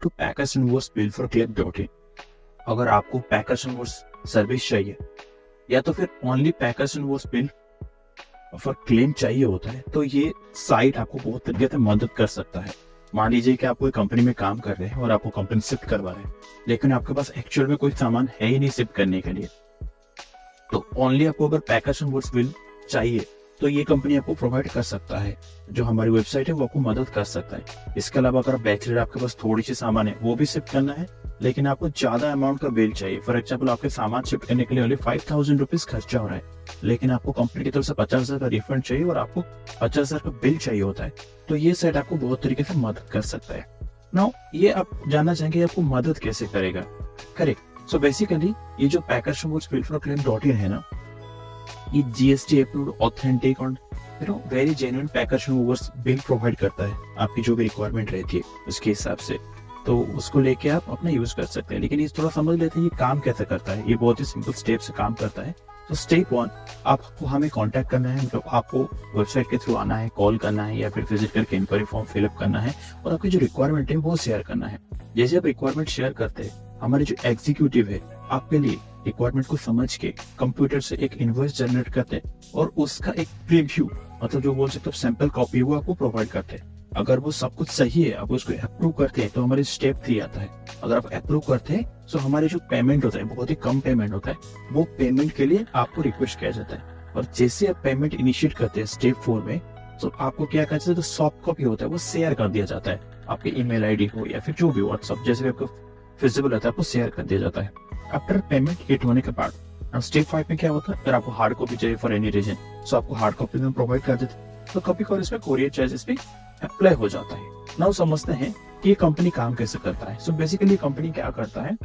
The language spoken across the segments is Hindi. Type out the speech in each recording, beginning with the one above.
To packers and movers bill for claim in. अगर आपको पैकर्स एंड वॉर्स सर्विस चाहिए या तो फिर only packers and movers bill for claim चाहिए होता है, तो ये साइट आपको बहुत तरीके से मदद कर सकता है। मान लीजिए कि आप कोई कंपनी में काम कर रहे हैं और आपको कंपनी शिफ्ट करवा रहे हैं, लेकिन आपके पास एक्चुअल में कोई सामान है ही नहीं शिफ्ट करने के लिए, तो ओनली आपको अगर पैकर्स एंड वॉर्स बिल चाहिए तो ये कंपनी आपको प्रोवाइड कर सकता है। जो हमारी वेबसाइट है वो आपको मदद कर सकता है। इसके अलावा अगर बैचलर आपके पास थोड़ी सी सामान है वो भी शिफ्ट करना है, लेकिन आपको ज्यादा अमाउंट का बिल चाहिए, फॉर एग्जाम्पल आपके सामान शिफ्ट करने के लिए ओनली 5000 रुपीज खर्चा हो रहा है, लेकिन आपको कंपनी की तरफ से 50,000 का रिफंड चाहिए और आपको 50,000 का बिल चाहिए होता है, तो ये साइट आपको बहुत तरीके से मदद कर सकता है। नाउ ये आप जानना चाहेंगे आपको मदद कैसे करेगा। करेक्ट। सो बेसिकली ये जो packers and movers bill for claim in है ना, ये जीएसटी अप्रूव्ड ऑथेंटिक और very genuine packers and movers bill provide करता है। आपकी जो भी रिक्वायरमेंट रहती है उसके हिसाब से, तो उसको लेके आप अपना यूज कर सकते हैं। लेकिन ये थोड़ा समझ लेते हैं ये काम कैसे करता है। ये बहुत ही सिंपल स्टेप से काम करता है। तो स्टेप 1, आपको हमें कांटेक्ट करना है, मतलब आपको वेबसाइट के थ्रू आना है, कॉल करना है या फिर विजिट करके इंक्वायरी फॉर्म फिलअप करना है और आपकी जो रिक्वायरमेंट है वो शेयर करना है। जैसे आप रिक्वायरमेंट शेयर करते हैं, हमारे जो एग्जीक्यूटिव है आपके लिए रिक्वायरमेंट को समझ के कंप्यूटर से एक इनवॉइस जनरेट करते हैं और उसका एक प्रीव्यू, मतलब जो बोल सकते हो सैंपल कॉपी, वो आपको प्रोवाइड करते हैं। अगर वो सब कुछ सही है, आप उसको अप्रूव करते हैं, तो हमारे स्टेप 3 आता है। अगर आप अप्रूव करते हैं तो हमारे जो पेमेंट होता है, बहुत ही कम पेमेंट होता है, वो पेमेंट के लिए आपको रिक्वेस्ट किया जाता है। और जैसे आप पेमेंट इनिशिएट करते हैं स्टेप 4 में, तो आपको क्या कहते हैं, जो सॉफ्ट कॉपी होता है वो शेयर कर दिया जाता है। आपके ईमेल आईडी हो या फिर जो भी व्हाट्सएप जैसे भी आपको फिजिबल रहता है, आपको शेयर कर दिया जाता है। आफ्टर पेमेंट हिट होने के बाद स्टेप 5 में क्या होता है, अगर आपको हार्ड कॉपी चाहिए फॉर एनी रीजन, तो आपको हार्ड कॉपी में प्रोवाइड कर देते हैं। तो कभी कभी इसमें कोरियर चार्जेस भी अप्लाई हो जाता है। नाउ समझते हैं कि ये कंपनी काम कैसे करता है। सो बेसिकली कंपनी क्या करता है,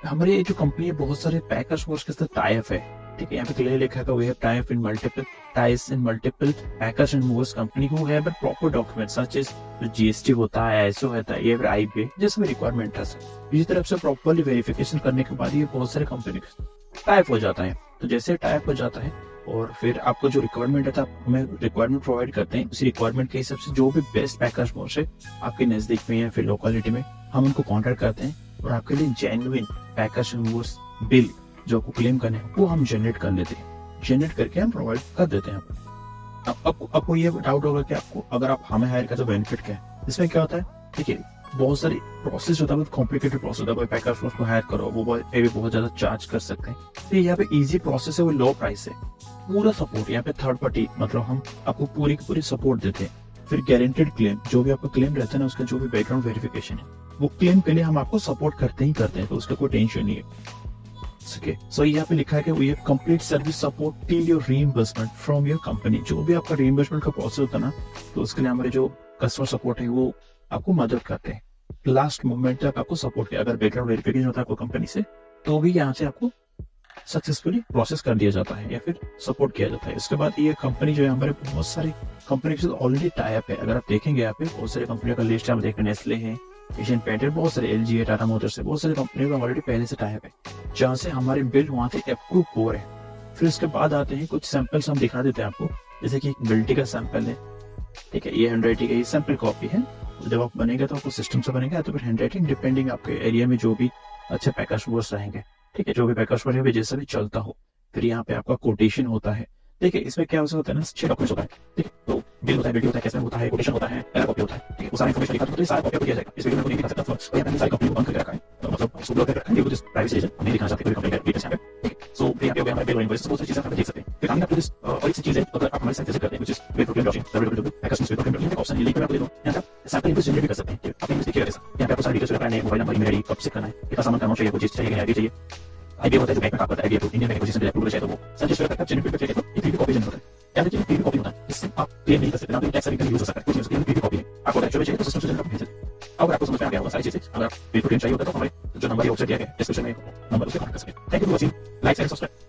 हमारी ये जो कंपनी है बहुत सारे पैकर्स वॉर्स के साथ टाई अप है। ठीक है, यहाँ पे क्लियर लिखा है we have tie up in multiple ties in multiple packers and movers company who have a proper document such as जो जीएसटी होता है, एसओ होता है, ये फिर आईपी जैसे भी रिक्वायरमेंट है। इसी तरफ से प्रॉपर्ली वेरिफिकेशन करने के बाद ये बहुत सारे कंपनी टाई अप हो जाता है। तो जैसे टाई अप हो जाता है और फिर आपको जो रिक्वायरमेंट है, आप हमें रिक्वायरमेंट प्रोवाइड करते हैं, उसी रिक्वायरमेंट के हिसाब से जो भी बेस्ट पैकर्स वॉर्स है आपके नजदीक में या फिर लोकेलिटी में, हम उनको कॉन्टेक्ट करते हैं और आपके लिए genuine packers and movers bill जो आपको क्लेम करने हैं वो हम जनरेट कर लेते हैं। जनरेट करके हम प्रोवाइड कर देते हैं। अब आपको ये डाउट होगा कि आपको अगर आप हमें हायर करते हो बेनिफिट क्या है। इसमें क्या होता है, देखिए बहुत सारी प्रोसेस होता है, बहुत कॉम्प्लिकेटेड प्रोसेस होता है। कोई पैकर्स वॉर्स को हायर करो, वो भी बहुत ज्यादा चार्ज कर सकते हैं। तो यहाँ पे इजी प्रोसेस है, वो लो प्राइस है, पूरा सपोर्ट यहाँ पे थर्ड पार्टी, मतलब हम आपको पूरी की पूरी सपोर्ट देते हैं। फिर गारंटेड क्लेम, जो भी आपका क्लेम रहता है ना, उसका जो भी बैकग्राउंड वेरिफिकेशन है, वो क्लेम के लिए हम आपको सपोर्ट करते ही करते हैं, तो उसका कोई टेंशन नहीं है। सो यहाँ पे लिखा है कि we have complete service support till your reimbursement from your company. जो भी आपका रीइंबर्समेंट का प्रोसेस होता है ना, तो उसके लिए हमारे जो कस्टमर सपोर्ट है वो आपको मदद करते हैं, लास्ट मोमेंट तक आपको सपोर्ट किया। अगर बैकग्राउंड वेरिफिकेशन होता है आपको कंपनी से, तो भी यहाँ से आपको सक्सेसफुली प्रोसेस कर दिया जाता है या फिर सपोर्ट किया जाता है। इसके बाद ये कंपनी जो है हमारे बहुत सारी कंपनी के साथ ऑलरेडी टाई अप है। अगर आप देखेंगे यहाँ पे बहुत सारी कंपनियों का लिस्ट आप देखें, नेस्ले है, एशियन पेंट है, बहुत सारे एलजी है, टाटा मोटर्स है, बहुत सारी कंपनियों का ऑलरेडी पहले से टाई अप है, जहाँ से हमारे बिल वहां से अप्रूव हो रहे हैं। फिर उसके बाद आते हैं कुछ सैंपल्स हम दिखा देते हैं आपको, जैसे कि एक बिल्टी का सैंपल है। ठीक है, ये हैंडराइटिंग है, ये सैंपल कॉपी है। जब आप बनेगा तो आपको सिस्टम से बनेगा, तो फिर हैंडराइटिंग डिपेंडिंग आपके एरिया में जो भी अच्छे पैकर्स वॉर्स रहेंगे। ठीक है, जो भी पैकर्स वॉर्स है जैसा भी चलता हो, फिर यहाँ पे आपका कोटेशन होता है। देखिए इसमें क्या होता है ना, 6 डॉक्यूमेंट्स होता है। ठीक है, तो बिल होता है, बिल्टी होता है, कैसे होता है, कोटेशन होता है, पैरा कॉपी होता है। ठीक है, वो सारा इन्फॉर्मेशन लिखा तो सारा कॉपी किया जाएगा। इस वीडियो में नहीं दिखा सकता, तो यहाँ पे सारी कंपनी बंद करके रखा है, तो मतलब सुब्लॉक करके रखा है, वो प्राइवेसी रीजन नहीं दिखाना चाहते कोई कंपनी का डिटेल्स यहाँ पे। ठीक है, सो यहाँ पे हो गया हमारे बिल और इनवॉइस, बहुत सारी चीजें आप देख सकते हैं। फिर आगे आपको और एक चीज है, अगर आप हमारे साथ विजिट करते हैं, which is www.packersandwars.com, ऑप्शन ये लिंक मैं आपको दे दूं, यहाँ पे सैंपल इनवॉइस जनरेट भी कर सकते हैं। आप इनवॉइस देखिएगा कैसा, यहाँ पे आपको सारी डिटेल्स रखना है, मोबाइल नंबर, ईमेल आईडी, कब चेक करना है, कितना सामान करना चाहिए, वो चीज चाहिए, आईडी चाहिए, आईबी होता है जो बैंक में काम करता है, IB Indian bank position approval चाहिए, तो वो सब चीज रखता है। जनरेट करके तो ये कॉपी जनरेट होता है, या फिर पीडी कॉपी होता है, इससे आप क्लेम नहीं कर सकते, ना तो टैक्स सर्विस यूज हो सकता है, कुछ नहीं, पीडी कॉपी है। आपको एक्चुअली चाहिए तो सिस्टम से जनरेट भेज देते हैं। अगर आपको समझ में आ गया होगा सारी चीजें, अगर बिल को क्लेम चाहिए होता है तो हमारे जो नंबर है ऑप्शन दिया गया है डिस्क्रिप्शन में, नंबर उसे कॉन्टैक्ट कर सकते हैं। Thank you for watching, like share subscribe.